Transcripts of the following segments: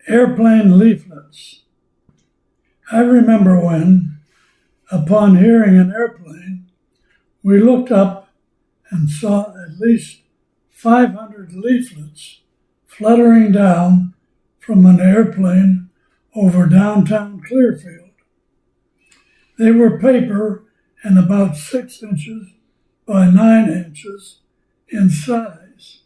Airplane leaflets. I remember when, upon hearing an airplane, we looked up and saw at least 500 leaflets fluttering down from an airplane over downtown Clearfield. They were paper and about 6 inches by 9 inches in size.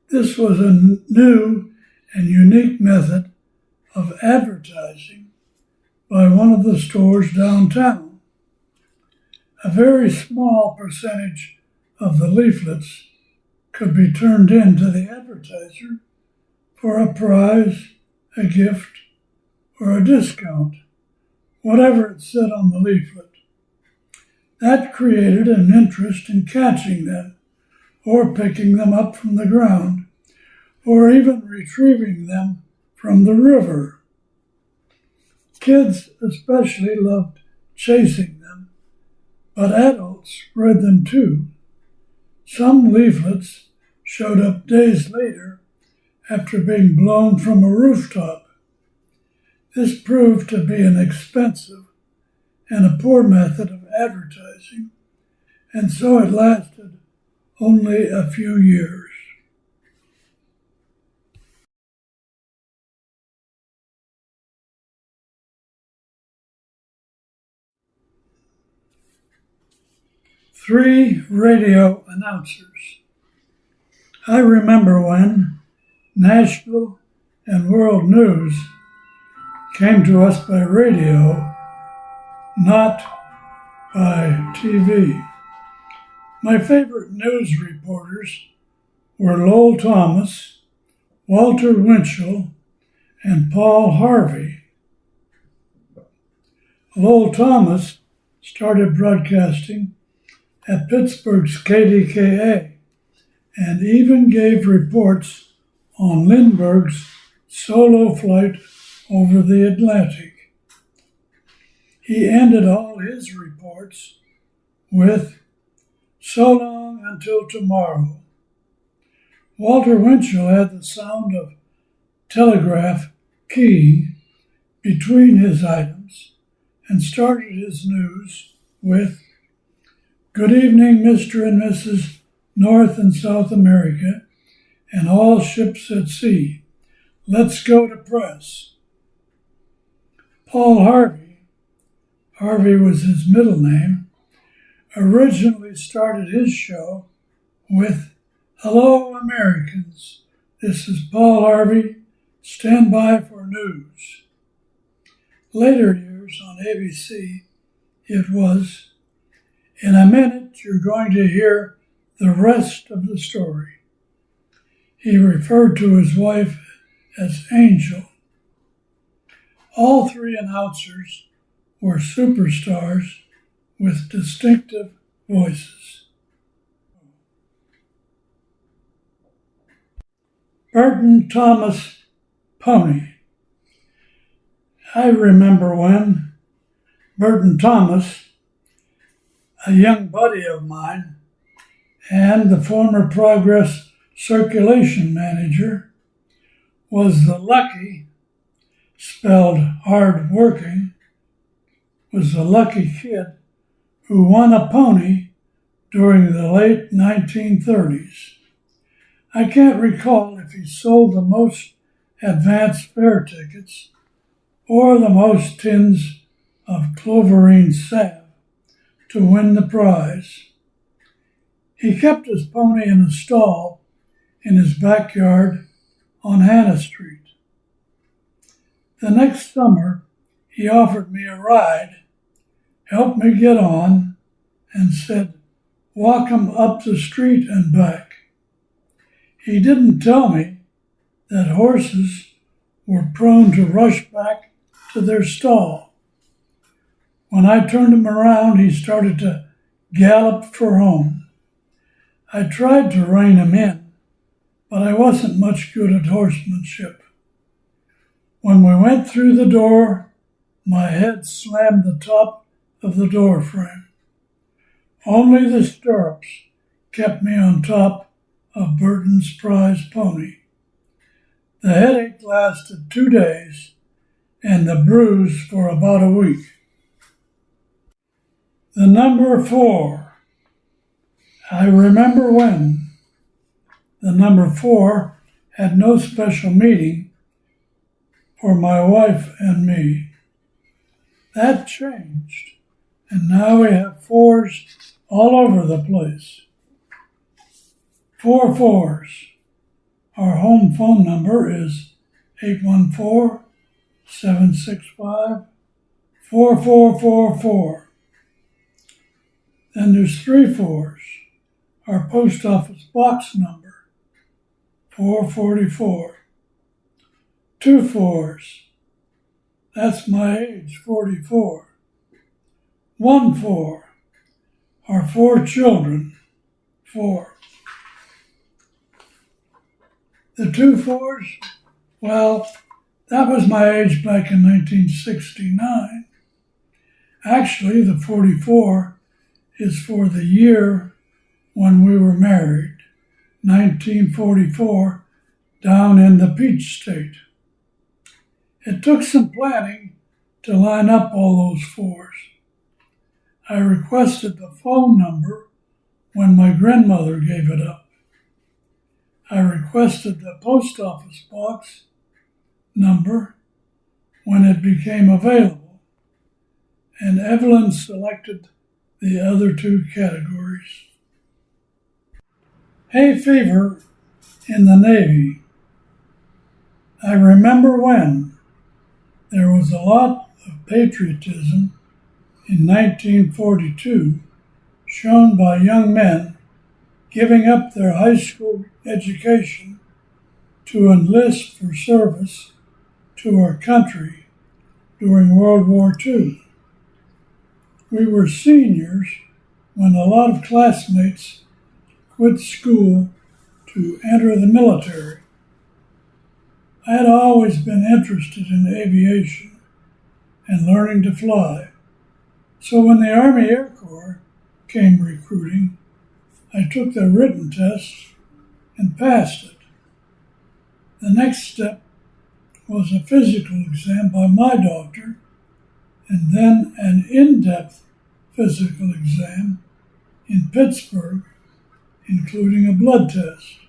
This was a new and unique method of advertising by one of the stores downtown. A very small percentage of the leaflets could be turned in to the advertiser for a prize, a gift, or a discount, whatever it said on the leaflet. That created an interest in catching them, or picking them up from the ground, or even retrieving them from the river. Kids especially loved chasing them, but adults read them too. Some leaflets showed up days later after being blown from a rooftop. This proved to be an expensive and a poor method of advertising, and so it lasted only a few years. Three radio announcers. I remember when national and world news came to us by radio, not by TV. My favorite news reporters were Lowell Thomas, Walter Winchell, and Paul Harvey. Lowell Thomas started broadcasting at Pittsburgh's KDKA and even gave reports on Lindbergh's solo flight over the Atlantic. He ended all his reports with, "So long until tomorrow." Walter Winchell had the sound of telegraph keying between his items and started his news with, "Good evening, Mr. and Mrs. North and South America and all ships at sea. Let's go to press." Paul Harvey was his middle name, originally started his show with, "Hello, Americans. This is Paul Harvey. Stand by for news." Later years on ABC, it was, "In a minute, you're going to hear the rest of the story." He referred to his wife as Angel. All three announcers were superstars with distinctive voices. Burton Thomas Pony. I remember when Burton Thomas, a young buddy of mine, and the former Progress circulation manager, was the lucky, spelled hard-working, was the lucky kid who won a pony during the late 1930s. I can't recall if he sold the most advanced fare tickets or the most tins of cloverine salve to win the prize. He kept his pony in a stall in his backyard on Hannah Street. The next summer, he offered me a ride, helped me get on, and said, "Walk him up the street and back." He didn't tell me that horses were prone to rush back to their stall. When I turned him around, he started to gallop for home. I tried to rein him in, but I wasn't much good at horsemanship. When we went through the door, my head slammed the top of the door frame. Only the stirrups kept me on top of Burton's prize pony. The headache lasted 2 days and the bruise for about a week. The number 4. I remember when. The number 4 had no special meaning for my wife and me. That changed, and now we have 4s all over the place. 4 4s. Our home phone number is 814-765-4444. Then there's 3 4s. Our post office box number, 444. 2 4s. That's my age, 44. 1 4. Our 4 children, 4. The 2 4s, well, that was my age back in 1969. Actually, the 44 is for the year when we were married, 1944, down in the Peach State. It took some planning to line up all those 4s. I requested the phone number when my grandmother gave it up. I requested the post office box number when it became available, and Evelyn selected the other 2 categories. Hay fever in the Navy. I remember when there was a lot of patriotism in 1942 shown by young men giving up their high school education to enlist for service to our country during World War II. We were seniors when a lot of classmates quit school to enter the military. I had always been interested in aviation and learning to fly, so when the Army Air Corps came recruiting, I took the written test and passed it. The next step was a physical exam by my doctor, and then an in-depth physical exam in Pittsburgh, including a blood test.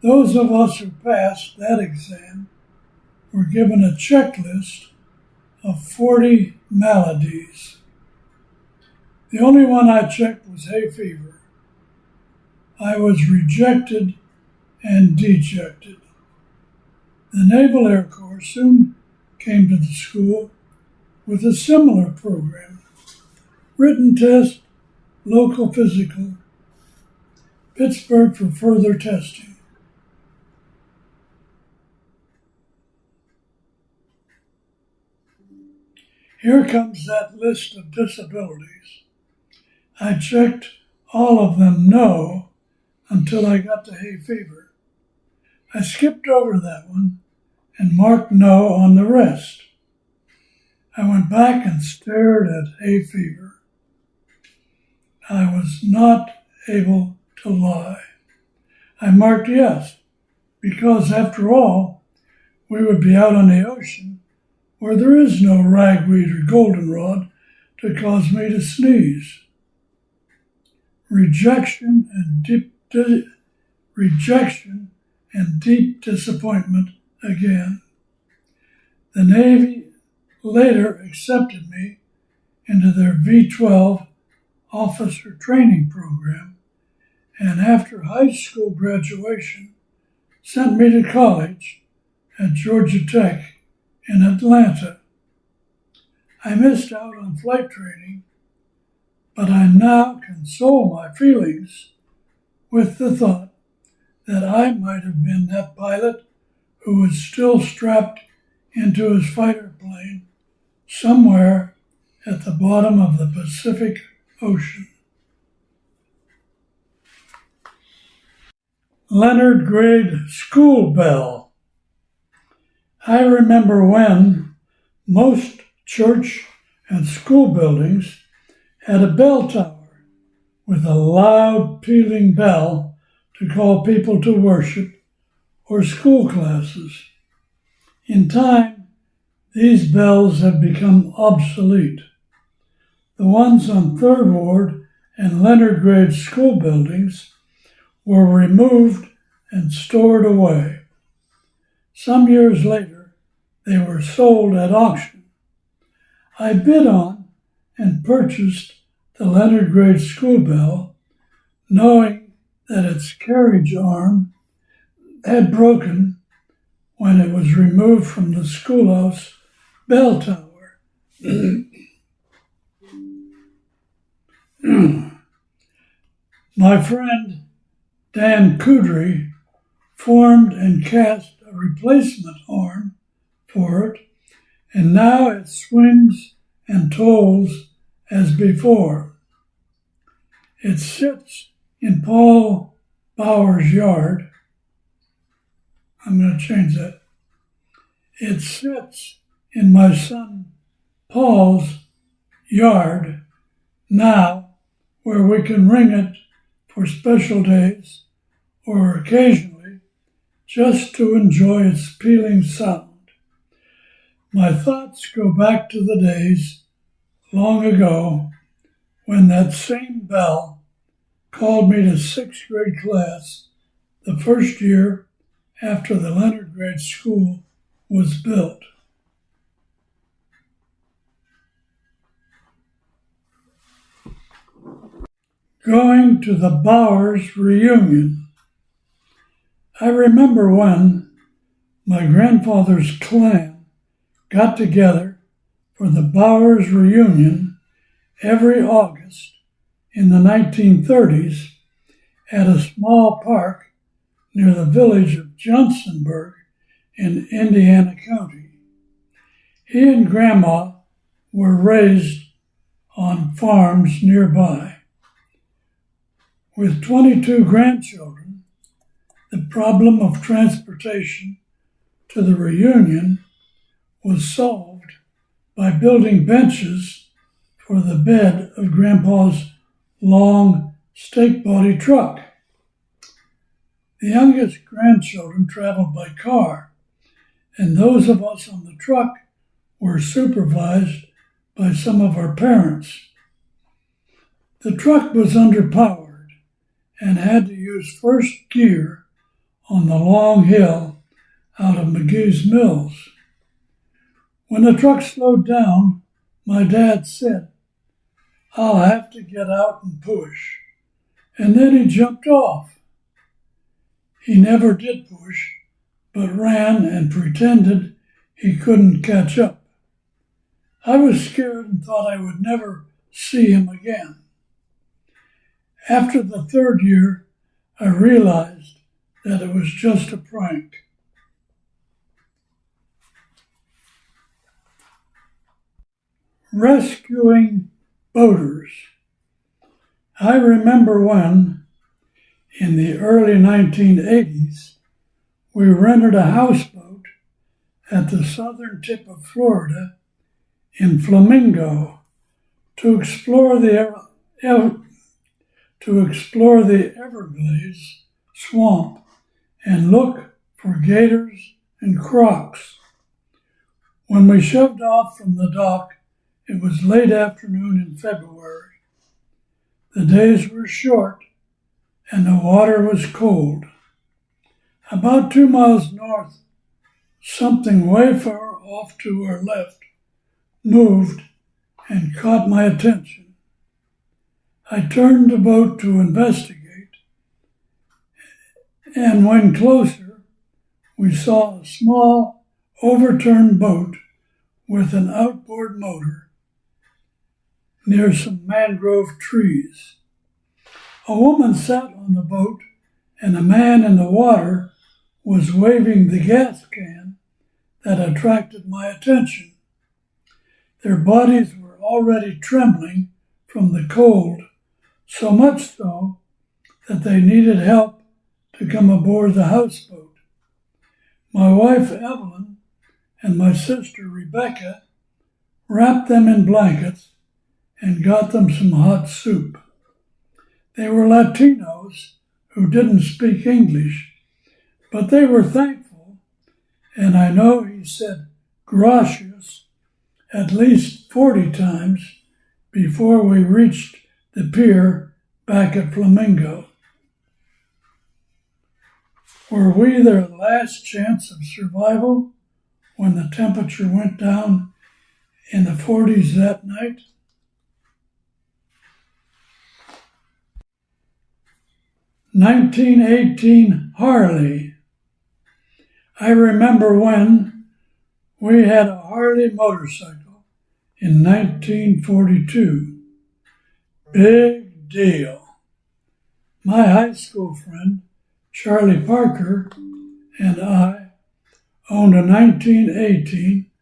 Those of us who passed that exam were given a checklist of 40 maladies. The only one I checked was hay fever. I was rejected and dejected. The Naval Air Corps soon came to the school with a similar program. Written test, local physical, Pittsburgh for further testing. Here comes that list of disabilities. I checked all of them no until I got to hay fever. I skipped over that one and marked no on the rest. I went back and stared at hay fever. I was not able to lie. I marked yes, because after all, we would be out on the ocean where there is no ragweed or goldenrod to cause me to sneeze. Rejection and deep disappointment again. The Navy later accepted me into their V-12 officer training program, and after high school graduation, sent me to college at Georgia Tech in Atlanta. I missed out on flight training, but I now console my feelings with the thought that I might have been that pilot who was still strapped into his fighter plane somewhere at the bottom of the Pacific Ocean. Leonard grade school bell. I remember when most church and school buildings had a bell tower with a loud pealing bell to call people to worship or school classes. In time, these bells have become obsolete. The ones on 3rd Ward and Leonard grade school buildings were removed and stored away. Some years later, they were sold at auction. I bid on and purchased the Leonard grade school bell, knowing that its carriage arm had broken when it was removed from the schoolhouse bell tower. My friend Dan Kudry formed and cast a replacement arm for it, and now it swings and tolls as before. It sits in Paul Bauer's yard. I'm going to change that. It sits in my son Paul's yard now, where we can ring it for special days or occasionally just to enjoy its pealing sound. My thoughts go back to the days long ago when that same bell called me to 6th grade class the first year after the Leonard grade school was built. Going to the Bowers reunion. I remember when my grandfather's clan got together for the Bowers reunion every August in the 1930s at a small park near the village of Johnsonburg in Indiana County. He and Grandma were raised on farms nearby. With 22 grandchildren, the problem of transportation to the reunion was solved by building benches for the bed of Grandpa's long stake-body truck. The youngest grandchildren traveled by car, and those of us on the truck were supervised by some of our parents. The truck was underpowered and had to use first gear on the long hill out of McGee's Mills. When the truck slowed down, my dad said, "I'll have to get out and push." And then he jumped off. He never did push, but ran and pretended he couldn't catch up. I was scared and thought I would never see him again. After the 3rd year, I realized that it was just a prank. Rescuing boaters. I remember when, in the early 1980s, we rented a houseboat at the southern tip of Florida in Flamingo to explore the Everglades swamp and look for gators and crocs. When we shoved off from the dock, it was late afternoon in February. The days were short and the water was cold. About 2 miles north, something way far off to our left moved and caught my attention. I turned the boat to investigate, and when closer, we saw a small overturned boat with an outboard motor near some mangrove trees. A woman sat on the boat, and a man in the water was waving the gas can that attracted my attention. Their bodies were already trembling from the cold, so much so that they needed help to come aboard the houseboat. My wife Evelyn and my sister Rebecca wrapped them in blankets and got them some hot soup. They were Latinos who didn't speak English, But they were thankful, and I know he said gracias at least 40 times before we reached the pier back at Flamingo. Were we their last chance of survival when the temperature went down in the 40s that night? "1918 Harley. I remember when we had a Harley motorcycle in 1942. Big deal. My high school friend, Charlie Parker, and I owned a 1918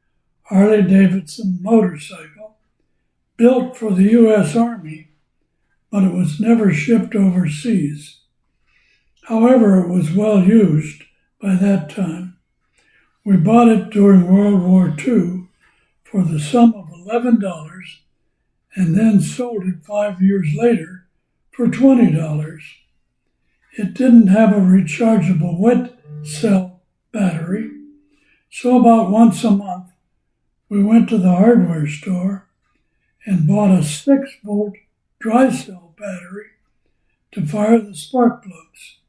Harley-Davidson motorcycle built for the U.S. Army, but it was never shipped overseas. However, it was well used by that time. We bought it during World War II for the sum of $11 and then sold it 5 years later for $20. It didn't have a rechargeable wet cell battery, so about once a month we went to the hardware store and bought a 6-volt dry cell battery to fire the spark plugs.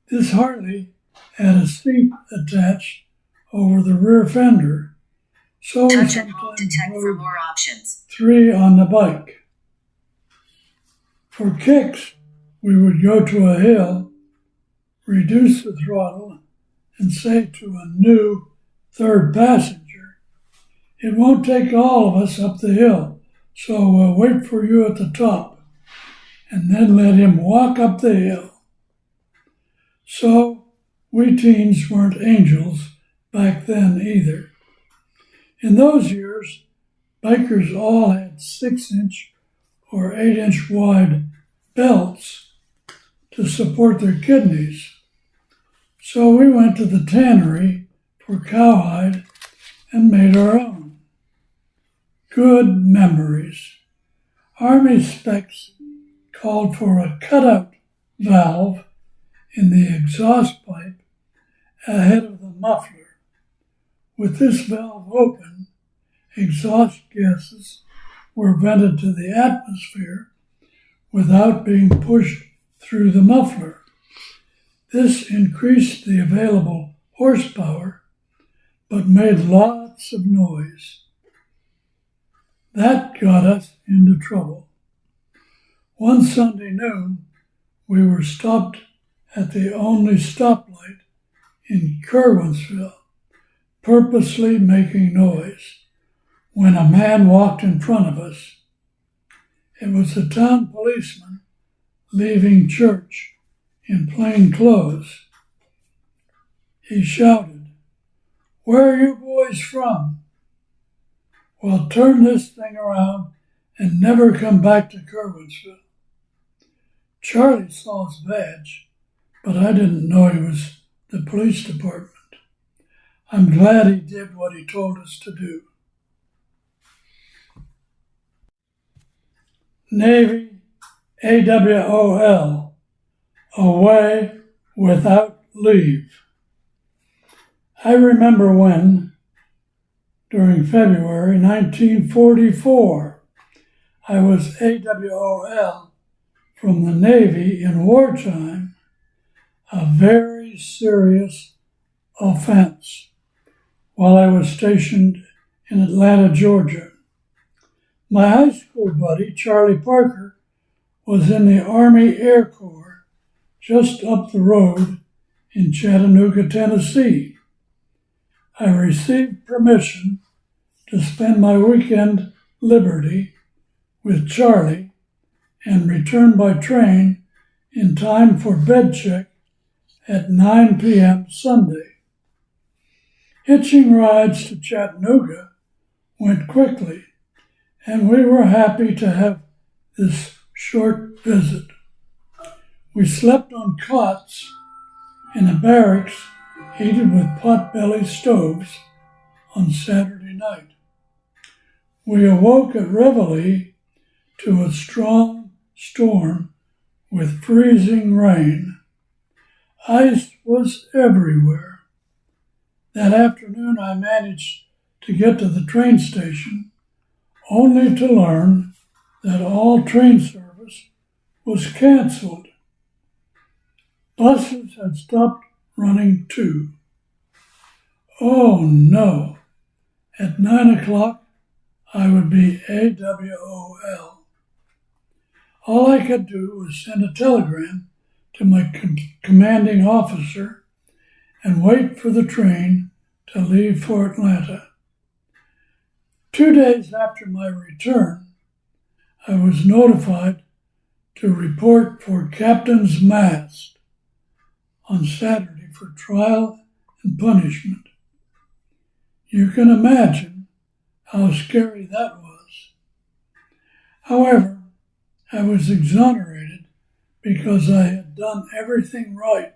This Harley had a seat attached over the rear fender, so we Touch and hold to sometimes check for rode more options. 3 on the bike. For kicks, we would go to a hill, reduce the throttle, and say to a new third passenger, "It won't take all of us up the hill, so we'll wait for you at the top," and then let him walk up the hill. So we teens weren't angels back then either. In those years, bikers all had 6-inch or 8-inch wide belts to support their kidneys. So we went to the tannery for cowhide and made our own. Good memories. Army specs called for a cutout valve in the exhaust pipe ahead of the muffler. With this valve open, exhaust gases were vented to the atmosphere without being pushed through the muffler. This increased the available horsepower, but made lots of noise. That got us into trouble. One Sunday noon, we were stopped at the only stoplight in Curwensville, purposely making noise, when a man walked in front of us. It was the town policeman leaving church in plain clothes. He shouted, "Where are you boys from?" "Well, turn this thing around and never come back to Curwensville." Charlie saw his badge, but I didn't know he was the police department. I'm glad he did what he told us to do. Navy, AWOL, away without leave. I remember when, during February 1944, I was AWOL from the Navy in wartime, a very serious offense, while I was stationed in Atlanta, Georgia. My high school buddy, Charlie Parker, was in the Army Air Corps just up the road in Chattanooga, Tennessee. I received permission to spend my weekend liberty with Charlie and return by train in time for bed check at 9 p.m. Sunday. Hitching rides to Chattanooga went quickly, and we were happy to have this short visit. We slept on cots in a barracks heated with potbelly stoves on Saturday night. We awoke at Reveille to a strong storm with freezing rain. Ice was everywhere. That afternoon I managed to get to the train station only to learn that all train service was canceled. Buses had stopped running too. Oh no! At 9 o'clock I would be AWOL. All I could do was send a telegram to my commanding officer and wait for the train to leave for Atlanta. 2 days after my return, I was notified to report for captain's mast on Saturday for trial and punishment. You can imagine how scary that was. However, I was exonerated because I had done everything right.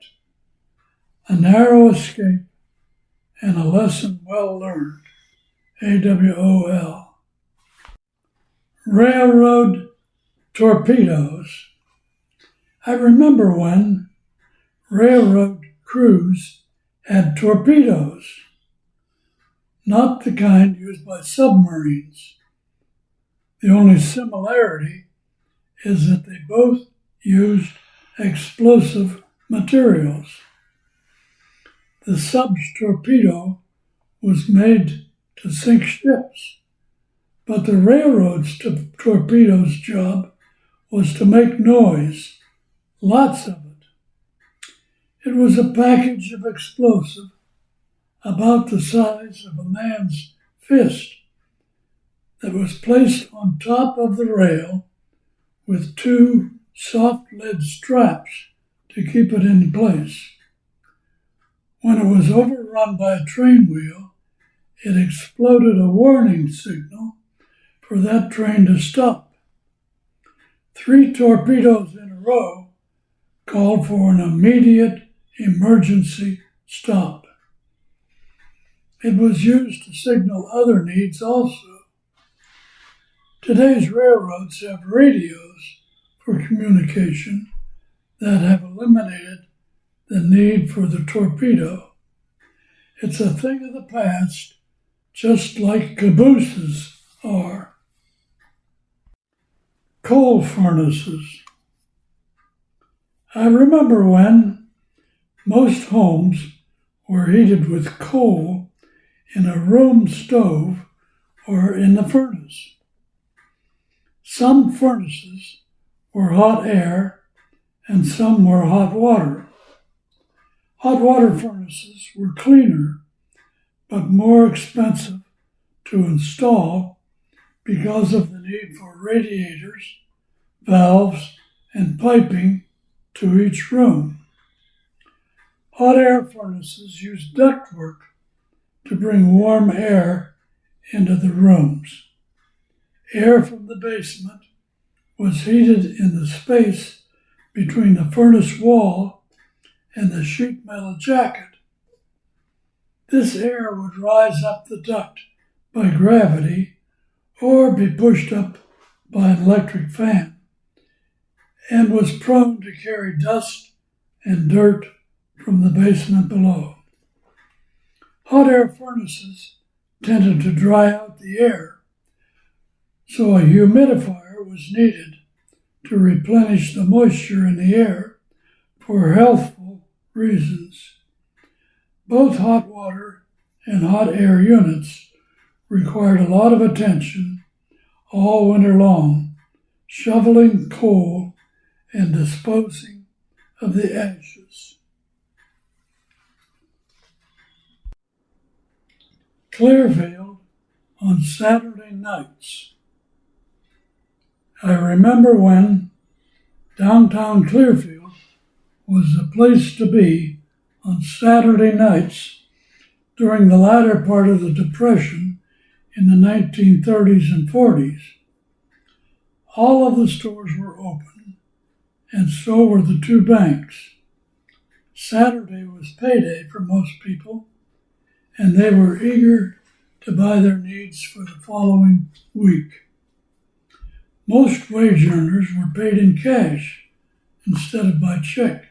A narrow escape and a lesson well learned. AWOL. Railroad torpedoes. I remember when railroad crews had torpedoes, not the kind used by submarines. The only similarity is that they both used explosive materials. The sub's torpedo was made to sink ships, but the railroad's torpedo's job was to make noise, lots of it. It was a package of explosive about the size of a man's fist that was placed on top of the rail with two soft lead straps to keep it in place. When it was overrun by a train wheel, it exploded a warning signal for that train to stop. 3 torpedoes in a row called for an immediate emergency stop. It was used to signal other needs also. Today's railroads have radios for communication that have eliminated the need for the torpedo. It's a thing of the past, just like cabooses are. Coal furnaces. I remember when most homes were heated with coal in a room stove or in the furnace. Some furnaces were hot air and some were hot water. Hot water furnaces were cleaner but more expensive to install because of the need for radiators, valves, and piping to each room. Hot air furnaces used ductwork to bring warm air into the rooms. Air from the basement was heated in the space between the furnace wall and the sheet metal jacket. This air would rise up the duct by gravity or be pushed up by an electric fan, and was prone to carry dust and dirt from the basement below. Hot air furnaces tended to dry out the air, so a humidifier was needed to replenish the moisture in the air for healthful reasons. Both hot water and hot air units required a lot of attention all winter long, shoveling coal and disposing of the ashes. Clearfield on Saturday nights. I remember when downtown Clearfield was the place to be on Saturday nights during the latter part of the Depression in the 1930s and 40s. All of the stores were open, and so were the 2 banks. Saturday was payday for most people, and they were eager to buy their needs for the following week. Most wage earners were paid in cash instead of by check.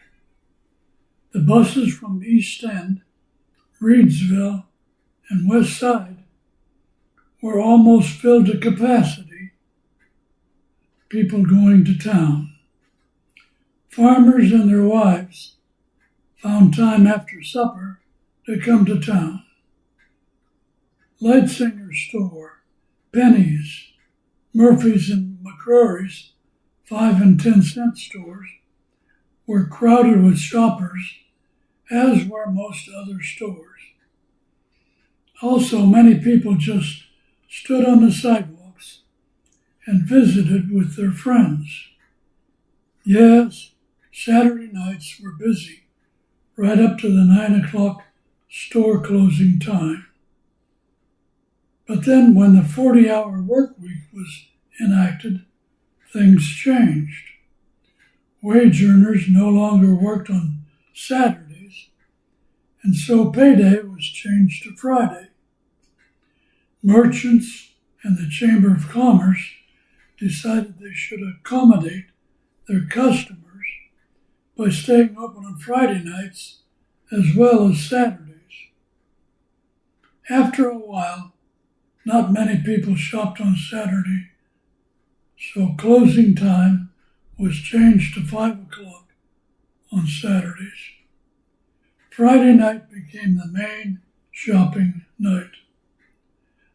The buses from East End, Reedsville, and West Side were almost filled to capacity, people going to town. Farmers and their wives found time after supper to come to town. Lightsinger's store, Penny's, Murphy's and McCrory's 5 and 10 cent stores were crowded with shoppers, as were most other stores. Also, many people just stood on the sidewalks and visited with their friends. Yes, Saturday nights were busy, right up to the 9 o'clock store closing time. But then when the 40-hour work week was enacted, things changed. Wage earners no longer worked on Saturdays, and so payday was changed to Friday. Merchants and the Chamber of Commerce decided they should accommodate their customers by staying open on Friday nights as well as Saturdays. After a while, not many people shopped on Saturday, so closing time was changed to 5 o'clock on Saturdays. Friday night became the main shopping night.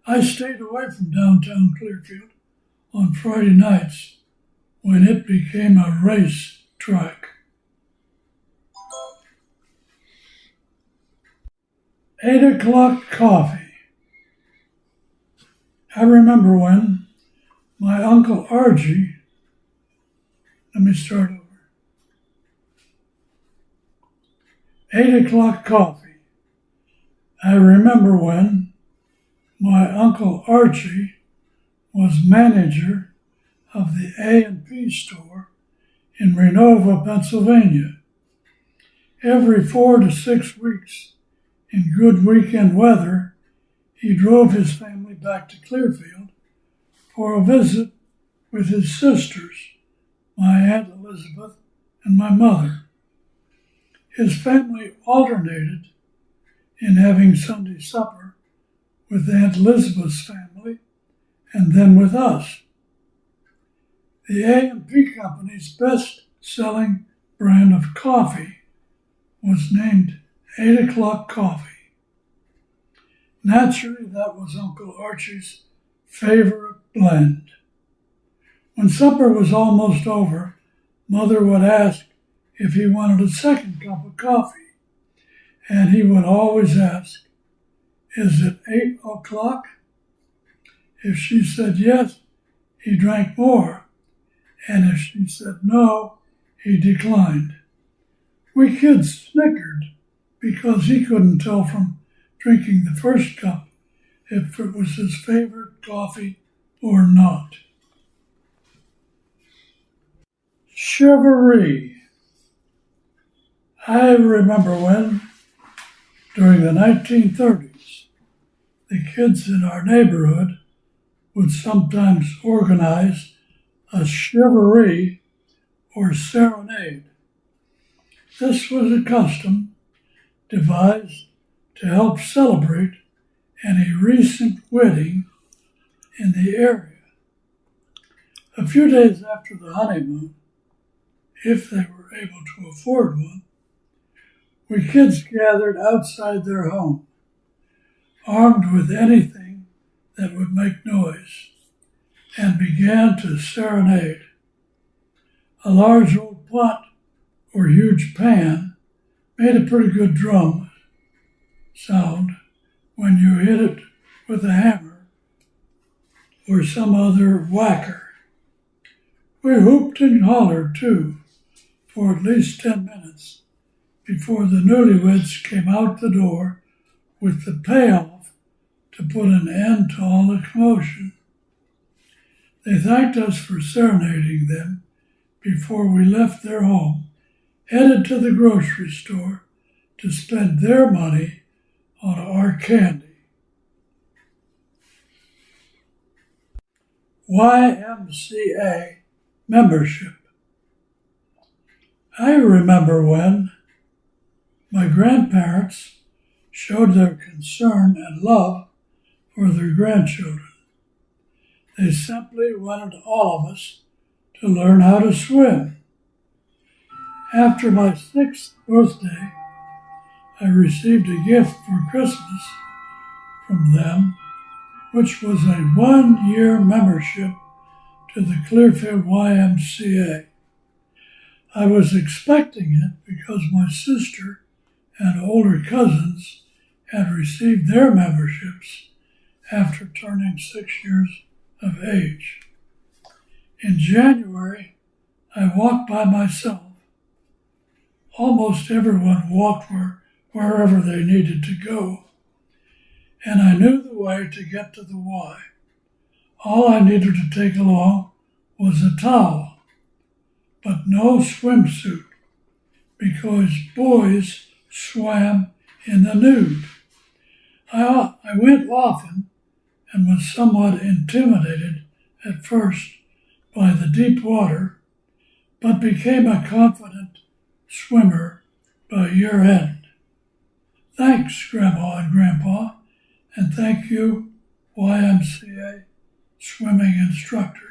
I stayed away from downtown Clearfield on Friday nights when it became a race track. 8 o'clock coffee. I remember when my Uncle Archie, let me start over. 8 o'clock coffee. I remember when my Uncle Archie was manager of the A&P store in Renova, Pennsylvania. Every 4 to 6 weeks, in good weekend weather, he drove his family back to Clearfield for a visit with his sisters, my Aunt Elizabeth and my mother. His family alternated in having Sunday supper with Aunt Elizabeth's family and then with us. The A&P Company's best-selling brand of coffee was named 8 o'clock coffee. Naturally, that was Uncle Archie's favorite blend. When supper was almost over, Mother would ask if he wanted a second cup of coffee, and he would always ask, "Is it 8 o'clock?" If she said yes, he drank more, and if she said no, he declined. We kids snickered because he couldn't tell from drinking the first cup if it was his favorite coffee or not. Shiveree. I remember when, during the 1930s, the kids in our neighborhood would sometimes organize a shiveree or serenade. This was a custom devised to help celebrate any recent wedding in the area. A few days after the honeymoon, if they were able to afford one, we kids gathered outside their home, armed with anything that would make noise, and began to serenade. A large old pot or huge pan made a pretty good drum sound when you hit it with a hammer or some other whacker. We whooped and hollered too for at least 10 minutes before the newlyweds came out the door with the payoff to put an end to all the commotion. They thanked us for serenading them before we left their home, headed to the grocery store to spend their money on our candy. YMCA membership. I remember when My grandparents showed their concern and love for their grandchildren. They simply wanted all of us to learn how to swim. After my 6th birthday, I received a gift for Christmas from them, which was a 1-year membership to the Clearfield YMCA. I was expecting it because my sister and older cousins had received their memberships after turning 6 years of age. In January, I walked by myself. Almost everyone walked wherever they needed to go, and I knew the way to get to the Y. All I needed to take along was a towel, but no swimsuit, because boys swam in the nude. I went often and was somewhat intimidated at first by the deep water, but became a confident swimmer by year end. Thanks, Grandma and Grandpa, and thank you, YMCA swimming instructors.